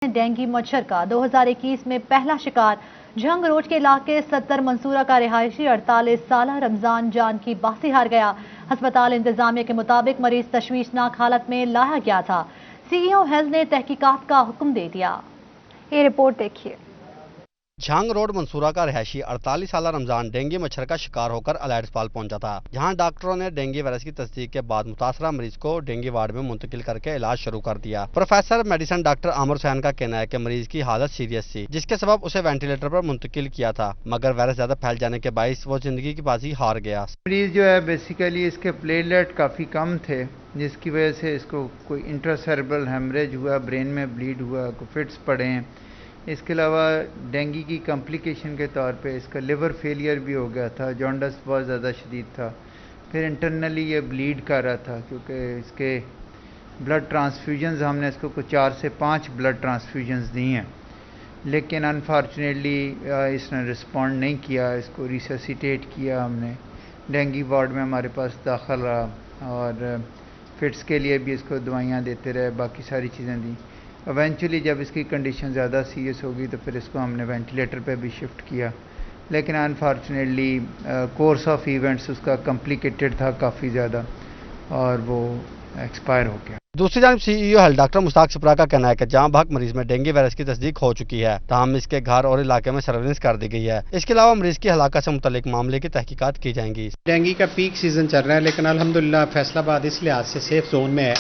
Dengue مچھر کا 2021 میں پہلا شکار جھنگ روڈ کے علاقے 70 منصورہ کا رہائشی 48 سالہ رمضان جان کی باسی ہار گیا۔ ہسپتال انتظامیہ کے مطابق مریض تشویشناک حالت میں لایا گیا تھا۔ سی ای او ہیلتھ نے تحقیقات کا حکم دے دیا۔ یہ رپورٹ دیکھیے۔ جھنگ روڈ منصورہ کا رہائشی 48 سالہ رمضان ڈینگی مچھر کا شکار ہو کر الائٹ اسپتال پہنچا تھا، جہاں ڈاکٹروں نے ڈینگی وائرس کی تصدیق کے بعد متاثرہ مریض کو ڈینگی وارڈ میں منتقل کر کے علاج شروع کر دیا۔ پروفیسر میڈیسن ڈاکٹر عامر حسین کا کہنا ہے کہ مریض کی حالت سیریس تھی، جس کے سبب اسے وینٹیلیٹر پر منتقل کیا تھا، مگر وائرس زیادہ پھیل جانے کے باعث وہ زندگی کی بازی ہار گیا۔ مریض جو ہے بیسیکلی اس کے پلیٹلیٹ کافی کم تھے، جس کی وجہ سے اس کو کوئی انٹراسیربرل ہیمریج ہوا، برین میں بلیڈ ہوا، کوئی فٹس پڑے ہیں۔ اس کے علاوہ ڈینگی کی کمپلیکیشن کے طور پہ اس کا لیور فیلئر بھی ہو گیا تھا، جانڈس بہت زیادہ شدید تھا، پھر انٹرنلی یہ بلیڈ کر رہا تھا، کیونکہ اس کے بلڈ ٹرانسفیوژنز ہم نے اس کو 4 سے 5 بلڈ ٹرانسفیوژنز دی ہیں، لیکن انفارچونیٹلی اس نے رسپونڈ نہیں کیا۔ اس کو ریسیسیٹیٹ کیا ہم نے، ڈینگی وارڈ میں ہمارے پاس داخل رہا، اور فٹس کے لیے بھی اس کو دوائیاں دیتے رہے، باقی ساری چیزیں دیں۔ ایونچولی جب اس کی کنڈیشن زیادہ سیریس ہوگی تو پھر اس کو ہم نے وینٹیلیٹر پہ بھی شفٹ کیا، لیکن انفارچونیٹلی کورس آف ایونٹس اس کا کمپلیکیٹڈ تھا کافی زیادہ، اور وہ ایکسپائر ہو گیا۔ دوسری جانب سی ای او ہیلتھ ڈاکٹر مشتاق سپرا کا کہنا ہے کہ جہاں بھاگ مریض میں ڈینگی وائرس کی تصدیق ہو چکی ہے، تاہم اس کے گھر اور علاقے میں سرویلنس کر دی گئی ہے۔ اس کے علاوہ مریض کی ہلاکت سے متعلق معاملے کی تحقیقات کی جائیں گی۔ ڈینگی کا پیک سیزن چل رہا ہے، لیکن الحمدللہ فیصل آباد اس لحاظ سے سیف زون میں ہے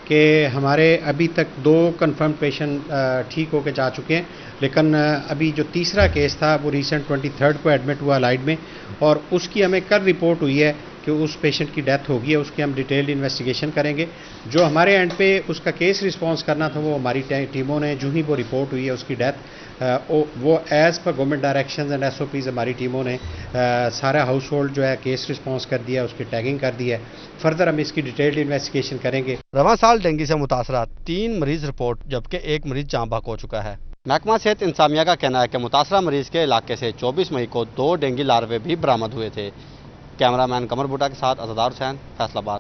کہ ہمارے ابھی تک 2 کنفرم پیشنٹ ٹھیک ہو کے جا چکے ہیں، لیکن ابھی جو تیسرا کیس تھا وہ ریسنٹ 23 کو ایڈمٹ ہوا الائٹ میں، اور اس کی ہمیں کل رپورٹ ہوئی ہے کہ اس پیشنٹ کی ڈیتھ ہو گئی ہے۔ اس کی ہم ڈیٹیلڈ انویسٹیگیشن کریں گے۔ جو ہمارے اینڈ پہ اس کا کیس رسپانس کرنا تھا، وہ ہماری ٹیموں نے جو ہی وہ رپورٹ ہوئی ہے اس کی ڈیتھ، وہ as per government directions and S O Ps ہماری ٹیموں نے سارا ہاؤس ہولڈ جو ہے کیس رسپانس کر دیا، اس کی ٹیگنگ کر دی ہے۔ فردر ہم اس کی ڈیٹیلڈ انویسٹیگیشن کریں گے۔ رواں سال ڈینگی سے متاثرہ 3 مریض رپورٹ، جبکہ 1 مریض جاں بحق ہو چکا ہے۔ محکمہ صحت انتظامیہ کا کہنا ہے کہ متاثرہ مریض کے علاقے سے 24 مئی کو 2 ڈینگی لاروے بھی برآمد ہوئے تھے۔ کیمرہ مین قمر بھٹا کے ساتھ عزادار حسین، فیصل آباد۔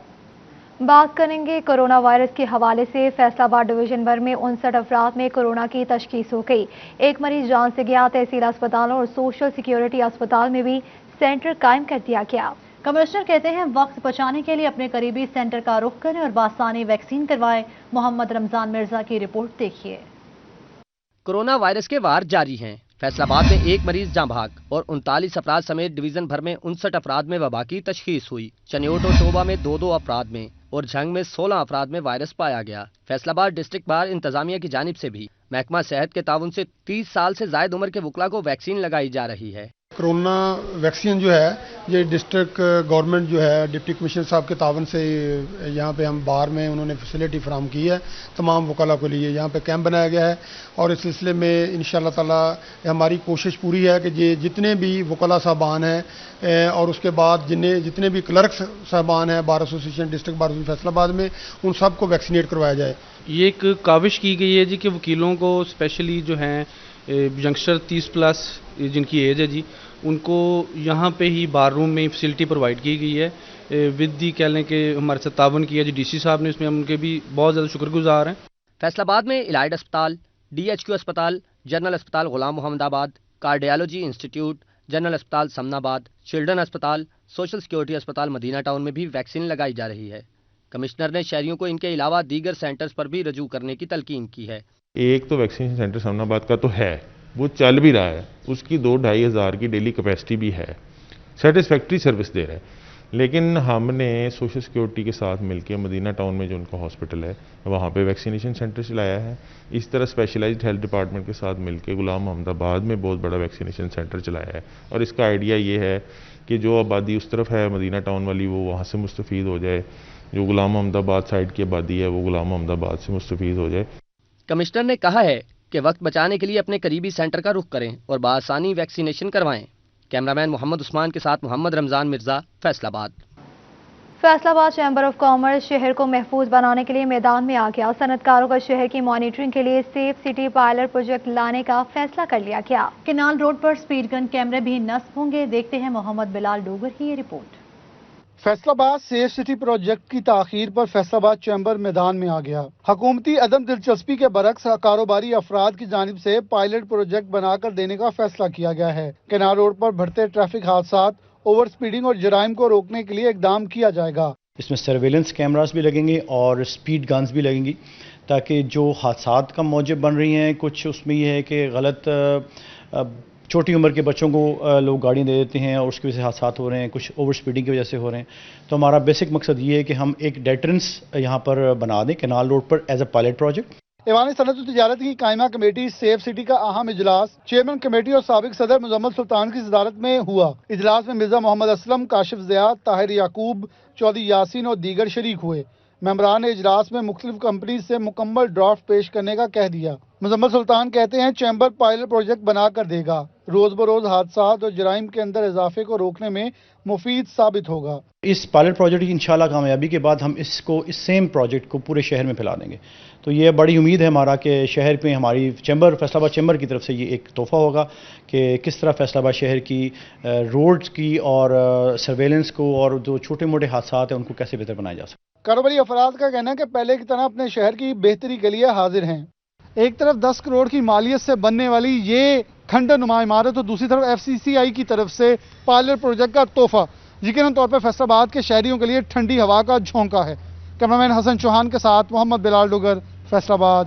بات کریں گے کورونا وائرس کے حوالے سے۔ فیصل آباد ڈویژن بھر میں 59 افراد میں کورونا کی تشخیص ہو گئی۔ 1 مریض جان سے گیا۔ تحصیل اسپتالوں اور سوشل سیکیورٹی اسپتال میں بھی سینٹر قائم کر دیا گیا۔ کمشنر کہتے ہیں وقت بچانے کے لیے اپنے قریبی سینٹر کا رخ کریں اور بآسانی ویکسین کروائیں۔ محمد رمضان مرزا کی رپورٹ دیکھیے۔ کورونا وائرس کے وار جاری ہیں۔ فیصل آباد میں 1 مریض جاں بحق اور 39 افراد سمیت ڈویژن بھر میں 59 افراد میں وبا کی تشخیص ہوئی۔ چنیوٹ اور شوبہ میں 2 افراد میں اور جھنگ میں 16 افراد میں وائرس پایا گیا۔ فیصل آباد ڈسٹرکٹ بار انتظامیہ کی جانب سے بھی محکمہ صحت کے تعاون سے 30 سال سے زائد عمر کے وکلاء کو ویکسین لگائی جا رہی ہے۔ کرونا ویکسین جو ہے یہ ڈسٹرکٹ گورنمنٹ جو ہے ڈپٹی کمشنر صاحب کے تعاون سے یہاں پہ ہم بار میں انہوں نے فیسلٹی فراہم کی ہے تمام وکلاء کے لیے۔ یہاں پہ کیمپ بنایا گیا ہے، اور اس سلسلے میں انشاءاللہ تعالی ہماری کوشش پوری ہے کہ یہ جتنے بھی وکلاء صاحبان ہیں اور اس کے بعد جتنے بھی کلرک صاحبان ہیں bar association district bar Faisal آباد میں، ان سب کو ویکسینیٹ کروایا جائے۔ یہ ایک کاوش کی گئی ہے جی کہ وکیلوں کو اسپیشلی جو ہیں ینگسٹر 30+ جن کی ایج ہے جی، ان کو یہاں پہ ہی بار روم میں فیسلٹی پرووائڈ کی گئی ہے ود دی کہہ لیں کہ ہمارے ساتھ تعاون کیا جی ڈی سی صاحب نے، اس میں ہم ان کے بھی بہت زیادہ شکر گزار ہیں۔ فیصل آباد میں الائٹ اسپتال، ڈی ایچ کیو اسپتال، جنرل اسپتال غلام محمد آباد، کارڈیالوجی انسٹیٹیوٹ، جنرل اسپتال سمن آباد، چلڈرن اسپتال، سوشل سیکیورٹی اسپتال مدینہ ٹاؤن میں بھی ویکسین لگائی جا رہی ہے۔ کمشنر نے شہریوں کو ان کے علاوہ دیگر سینٹرز پر بھی رجوع کرنے کی تلقین کی ہے۔ ایک تو ویکسینیشن سینٹر سمن آباد کا تو ہے، وہ چل بھی رہا ہے، اس کی 2-2.5 ہزار کی ڈیلی کیپیسٹی بھی ہے، سیٹسفیکٹری سروس دے رہا ہے۔ لیکن ہم نے سوشل سیکیورٹی کے ساتھ مل کے مدینہ ٹاؤن میں جو ان کا ہاسپٹل ہے وہاں پہ ویکسینیشن سینٹر چلایا ہے۔ اس طرح اسپیشلائزڈ ہیلتھ ڈپارٹمنٹ کے ساتھ مل کے غلام محمد آباد میں بہت بڑا ویکسینیشن سینٹر چلایا ہے، اور اس کا آئیڈیا یہ ہے کہ جو آبادی اس طرف ہے مدینہ ٹاؤن والی وہ وہاں سے مستفید ہو جائے، جو غلام محمد آباد سائڈ کی آبادی ہے وہ غلام محمد آباد سے مستفید ہو جائے۔ کمشنر نے کہا ہے کہ وقت بچانے کے لیے اپنے قریبی سینٹر کا رخ کریں اور بآسانی ویکسینیشن کروائیں۔ کیمرہ مین محمد عثمان کے ساتھ محمد رمضان مرزا، فیصل آباد۔ فیصل آباد چیمبر آف کامرس شہر کو محفوظ بنانے کے لیے میدان میں آ گیا۔ صنعت کاروں کا شہر کی مانیٹرنگ کے لیے سیف سٹی پائلٹ پروجیکٹ لانے کا فیصلہ کر لیا گیا۔ کینال روڈ پر سپیڈ گن کیمرے بھی نصب ہوں گے۔ دیکھتے ہیں محمد بلال ڈوگر کی یہ رپورٹ۔ فیصل آباد سیف سٹی پروجیکٹ کی تاخیر پر فیصل آباد چیمبر میدان میں آ گیا۔ حکومتی عدم دلچسپی کے برعکس کاروباری افراد کی جانب سے پائلٹ پروجیکٹ بنا کر دینے کا فیصلہ کیا گیا ہے۔ کینال روڈ پر بڑھتے ٹریفک حادثات، اوور سپیڈنگ اور جرائم کو روکنے کے لیے اقدام کیا جائے گا۔ اس میں سرویلنس کیمراز بھی لگیں گے اور سپیڈ گنز بھی لگیں گی تاکہ جو حادثات کا موجب بن رہی ہیں، کچھ اس میں یہ ہے کہ غلط چھوٹی عمر کے بچوں کو لوگ گاڑیاں دے دیتے ہیں اور اس کی وجہ سے حادثات ہو رہے ہیں، کچھ اوور سپیڈنگ کی وجہ سے ہو رہے ہیں۔ تو ہمارا بیسک مقصد یہ ہے کہ ہم ایک ڈیٹرنس یہاں پر بنا دیں canal road per as a pilot project. ایوان صنعت و تجارت کی قائمہ کمیٹی سیف سٹی کا اہم اجلاس چیئرمین کمیٹی اور سابق صدر مزمل سلطان کی صدارت میں ہوا۔ اجلاس میں مرزا محمد اسلم، کاشف ضیاء، طاہر یعقوب، چودھری یاسین اور دیگر شریک ہوئے۔ ممبران نے اجلاس میں مختلف کمپنیز سے مکمل ڈرافٹ پیش کرنے کا کہہ دیا۔ مزمل سلطان کہتے ہیں چیمبر پائلٹ پروجیکٹ بنا کر دے گا، روز بروز حادثات اور جرائم کے اندر اضافے کو روکنے میں مفید ثابت ہوگا۔ اس پائلٹ پروجیکٹ کی انشاءاللہ کامیابی کے بعد ہم اس سیم پروجیکٹ کو پورے شہر میں پھیلا دیں گے۔ تو یہ بڑی امید ہے ہمارا کہ شہر میں ہماری چیمبر، فیصل آباد چیمبر کی طرف سے یہ ایک تحفہ ہوگا کہ کس طرح فیصل آباد شہر کی روڈز کی اور سرویلنس کو اور جو چھوٹے موٹے حادثات ہیں ان کو کیسے بہتر بنایا جا سکے۔ کاروباری افراد کا کہنا ہے کہ پہلے کی طرح اپنے شہر کی بہتری کے لیے حاضر ہیں۔ ایک طرف 10 کروڑ کی مالیت سے بننے والی یہ کھنڈر نما عمارت اور دوسری طرف FCCI کی طرف سے پائلٹ پروجیکٹ کا تحفہ یقیناً طور پر فیصل آباد کے شہریوں کے لیے ٹھنڈی ہوا کا جھونکا ہے۔ کیمرامین حسن چوہان کے ساتھ محمد بلال ڈگر، فیصل آباد۔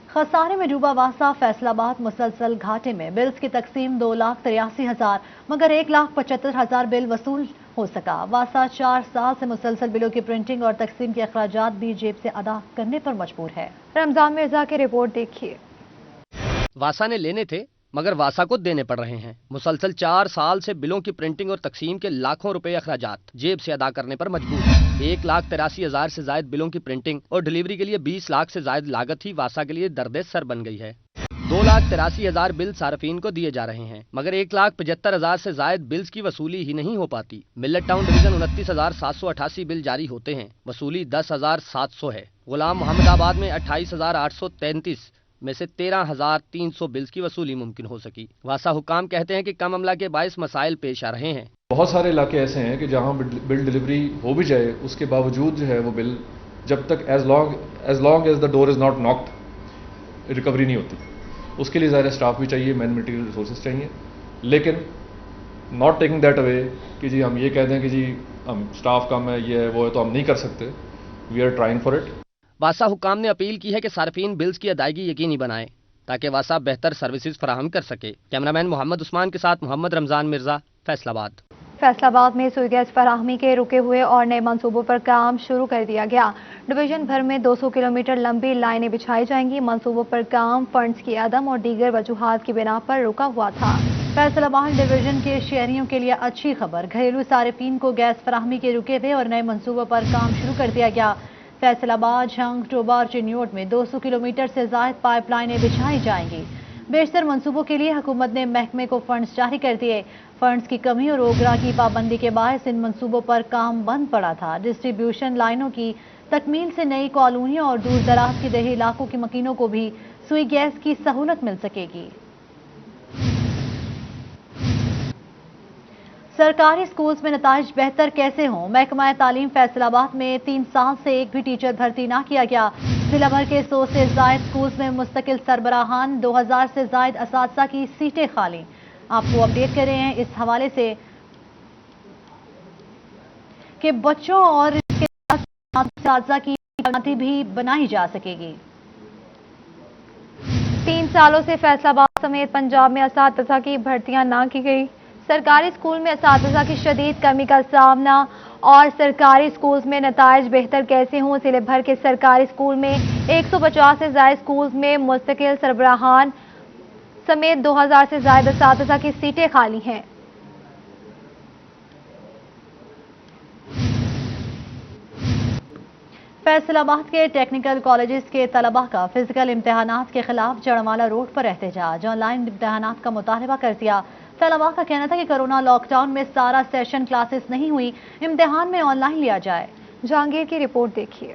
خسارے میں ڈوبا واسا فیصل آباد مسلسل گھاٹے میں، بلز کی تقسیم 2,83,000 مگر 1,75,000 بل وصول ہو سکا۔ واسا 4 سال سے مسلسل بلوں کی پرنٹنگ اور تقسیم کے اخراجات بھی جیب سے ادا کرنے پر مجبور ہے۔ رمضان مرزا کی رپورٹ دیکھیے۔ واسا نے لینے تھے مگر واسا کو دینے پڑ رہے ہیں۔ مسلسل 4 سال سے بلوں کی پرنٹنگ اور تقسیم کے لاکھوں روپے اخراجات جیب سے ادا کرنے پر مجبور ہیں۔ 1,83,000 سے زائد بلوں کی پرنٹنگ اور ڈیلیوری کے لیے 20 لاکھ سے زائد لاگت ہی واسا کے لیے درد سر بن گئی ہے۔ 2,83,000 بل صارفین کو دیے جا رہے ہیں مگر 1,75,000 سے زائد بلز کی وصولی ہی نہیں ہو پاتی۔ ملت ٹاؤن ڈویژن 29,788 بل جاری ہوتے ہیں، وصولی 10,700 ہے۔ غلام محمد آباد میں 28,833 میں سے 13,300 بلز کی وصولی ممکن ہو سکی۔ واسا حکام کہتے ہیں کہ کم عملہ کے باعث مسائل پیش آ رہے ہیں۔ بہت سارے علاقے ایسے ہیں کہ جہاں بل ڈیلیوری ہو بھی جائے اس کے باوجود جو ہے وہ بل جب تک as long as the door is not knocked recovery نہیں ہوتی۔ اس کے لیے ظاہر اسٹاف بھی چاہیے، مین مٹیریل ریسورسز چاہیے، لیکن ناٹ ٹیکنگ دیٹ اوے کہ جی ہم یہ کہہ دیں کہ جی ہم اسٹاف کم ہے، یہ ہے وہ ہے، تو ہم نہیں کر سکتے۔ We are trying for it. واسا حکام نے اپیل کی ہے کہ صارفین بلز کی ادائیگی یقینی بنائیں تاکہ واسا بہتر سروسز فراہم کر سکے۔ کیمرامین محمد عثمان کے ساتھ محمد رمضان مرزا، فیصل آباد۔ فیصل آباد میں سوئی گیس فراہمی کے رکے ہوئے اور نئے منصوبوں پر کام شروع کر دیا گیا۔ ڈویژن بھر میں 200 کلومیٹر لمبی لائنیں بچھائی جائیں گی۔ منصوبوں پر کام فنڈز کی عدم اور دیگر وجوہات کی بنا پر رکا ہوا تھا۔ فیصل آباد ڈویژن کے شہریوں کے لیے اچھی خبر، گھریلو صارفین کو گیس فراہمی کے رکے ہوئے اور نئے منصوبوں پر کام شروع کر دیا گیا۔ فیصل آباد، جھنگ، ٹوبا اور چنیوٹ میں 200 کلومیٹر سے زائد پائپ لائنیں بچھائی جائیں گی۔ بیشتر منصوبوں کے لیے حکومت نے محکمے کو فنڈز جاری کر دیے۔ فنڈز کی کمی اور اوگرا کی پابندی کے باعث ان منصوبوں پر کام بند پڑا تھا۔ ڈسٹریبیوشن لائنوں کی تکمیل سے نئی کالونیوں اور دور دراز کے دیہی علاقوں کے مکینوں کو بھی سوئی گیس کی سہولت مل سکے گی۔ سرکاری سکولز میں نتائج بہتر کیسے ہوں؟ محکمہ تعلیم فیصل آباد میں 3 سال سے ایک بھی ٹیچر بھرتی نہ کیا گیا۔ ضلع بھر کے 100 سے زائد سکولز میں مستقل سربراہان، 2000 سے زائد اساتذہ کی سیٹیں خالی۔ آپ کو اپڈیٹ کر رہے ہیں اس حوالے سے کہ بچوں اور اس کے اساتذہ کی تعداد بھی بنائی جا سکے گی۔ 3 سالوں سے فیصل آباد سمیت پنجاب میں اساتذہ کی بھرتیاں نہ کی گئی۔ سرکاری اسکول میں اساتذہ کی شدید کمی کا سامنا اور سرکاری اسکولز میں نتائج بہتر کیسے ہوں؟ ضلع بھر کے سرکاری اسکول میں 150 سے زائد اسکولز میں مستقل سربراہان سمیت 2000 سے زائد اساتذہ کی سیٹیں خالی ہیں۔ فیصل آباد کے ٹیکنیکل کالجز کے طلباء کا فزیکل امتحانات کے خلاف جڑوالا روڈ پر احتجاج، آن لائن امتحانات کا مطالبہ کر دیا۔ طلباء کا کہنا تھا کہ کورونا لاک ڈاؤن میں سارا سیشن کلاسز نہیں ہوئی، امتحان میں آن لائن لیا جائے۔ جہانگیر کی رپورٹ دیکھیے۔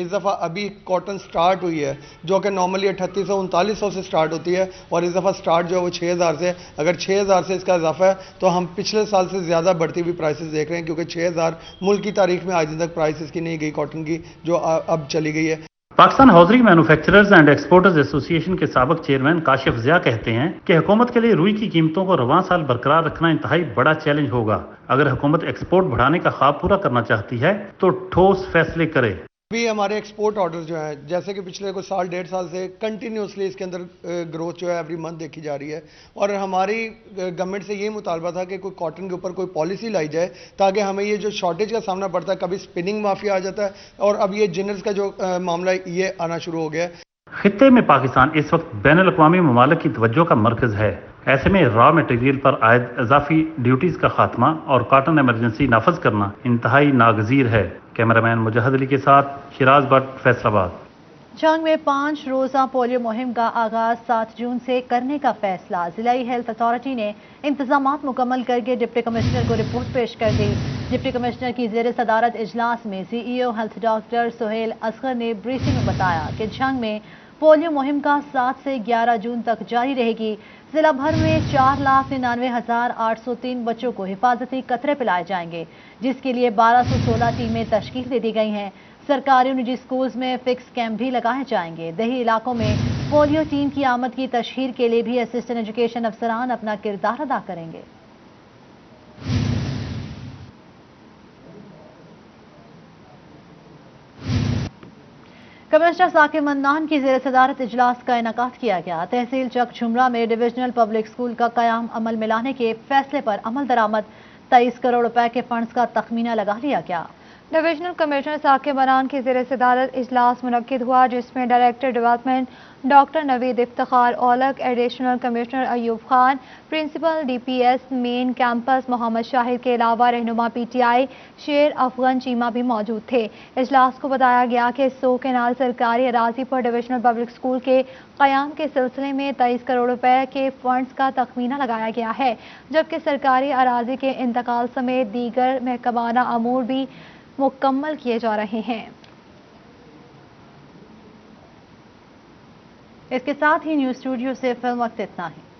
اس دفعہ ابھی کاٹن سٹارٹ ہوئی ہے جو کہ نارملی 3800-3900 سے سٹارٹ ہوتی ہے اور اس دفعہ سٹارٹ جو ہے وہ 6000 سے. اگر 6000 سے اس کا اضافہ ہے تو ہم پچھلے سال سے زیادہ بڑھتی ہوئی پرائسز دیکھ رہے ہیں کیونکہ 6000 ملک کی تاریخ میں آج تک پرائسز کی نہیں گئی کاٹن کی جو اب چلی گئی ہے. پاکستان ہاسری مینوفیکچررز اینڈ ایکسپورٹرز ایسوسی ایشن کے سابق چیئرمین کاشف ضیاء کہتے ہیں کہ حکومت کے لیے روئی کی قیمتوں کو رواں سال برقرار رکھنا انتہائی بڑا چیلنج ہوگا. اگر حکومت ایکسپورٹ بڑھانے کا خواب پورا کرنا چاہتی ہے تو ٹھوس فیصلے کرے. ابھی ہمارے ایکسپورٹ آرڈرز جو ہیں جیسے کہ پچھلے کوئی سال 1.5 سال سے کنٹینیوسلی اس کے اندر گروتھ جو ہے ایوری منتھ دیکھی جا رہی ہے اور ہماری گورنمنٹ سے یہ مطالبہ تھا کہ کوئی کاٹن کے اوپر کوئی پالیسی لائی جائے تاکہ ہمیں یہ جو شارٹیج کا سامنا پڑتا ہے, کبھی سپننگ مافیا آ جاتا ہے اور اب یہ جنرز کا جو معاملہ ہے یہ آنا شروع ہو گیا ہے. خطے میں پاکستان اس وقت بین الاقوامی ممالک کی توجہ کا مرکز ہے. ایسے میں را مٹیریل پر عائد اضافی ڈیوٹیز کا خاتمہ اور کاٹن ایمرجنسی نافذ کرنا انتہائی ناگزیر ہے. کیمرامین مجاہد علی کے ساتھ شیراز بٹ, فیصل آباد. جنگ میں 5 روزہ پولیو مہم کا آغاز 7 جون سے کرنے کا فیصلہ. ضلعی ہیلتھ اتھارٹی نے انتظامات مکمل کر کے ڈپٹی کمشنر کو رپورٹ پیش کر دی. ڈپٹی کمشنر کی زیر صدارت اجلاس میں C E O health doctor Sohail Asghar نے بریفنگ میں بتایا کہ جنگ میں پولیو مہم کا 7 سے 11 جون تک جاری رہے گی. ضلع بھر میں 4,99,803 بچوں کو حفاظتی قطرے پلائے جائیں گے جس کے لیے 1216 ٹیمیں تشکیل دے دی گئی ہیں. سرکاری اور نجی اسکولز میں فکس کیمپ بھی لگائے جائیں گے. دیہی علاقوں میں پولیو ٹیم کی آمد کی تشہیر کے لیے بھی اسسٹنٹ ایجوکیشن افسران اپنا کردار ادا کریں گے. کمشنر ثاقب منان کی زیر صدارت اجلاس کا انعقاد کیا گیا. تحصیل چک جھمرا میں ڈویژنل پبلک اسکول کا قیام عمل میں لانے کے فیصلے پر عمل درآمد 23 کروڑ روپے کے فنڈز کا تخمینہ لگا لیا گیا. ڈویژنل کمشنر ثاقب منان کی زیر صدارت اجلاس منعقد ہوا جس میں director development doctor Naveed Iftikhar Aulakh, additional commissioner Ayub Khan, principal D P S main campus Muhammad Shahid کے علاوہ رہنما پی ٹی آئی شیر افغان چیمہ بھی موجود تھے. اجلاس کو بتایا گیا کہ سو کینال سرکاری اراضی پر ڈویژنل پبلک اسکول کے قیام کے سلسلے میں 23 کروڑ روپے کے فنڈز کا تخمینہ لگایا گیا ہے جبکہ سرکاری اراضی کے انتقال سمیت دیگر محکمانہ امور بھی مکمل کیے جا رہے ہیں. اس کے ساتھ ہی نیوز اسٹوڈیو سے فلم وقت اتنا ہی.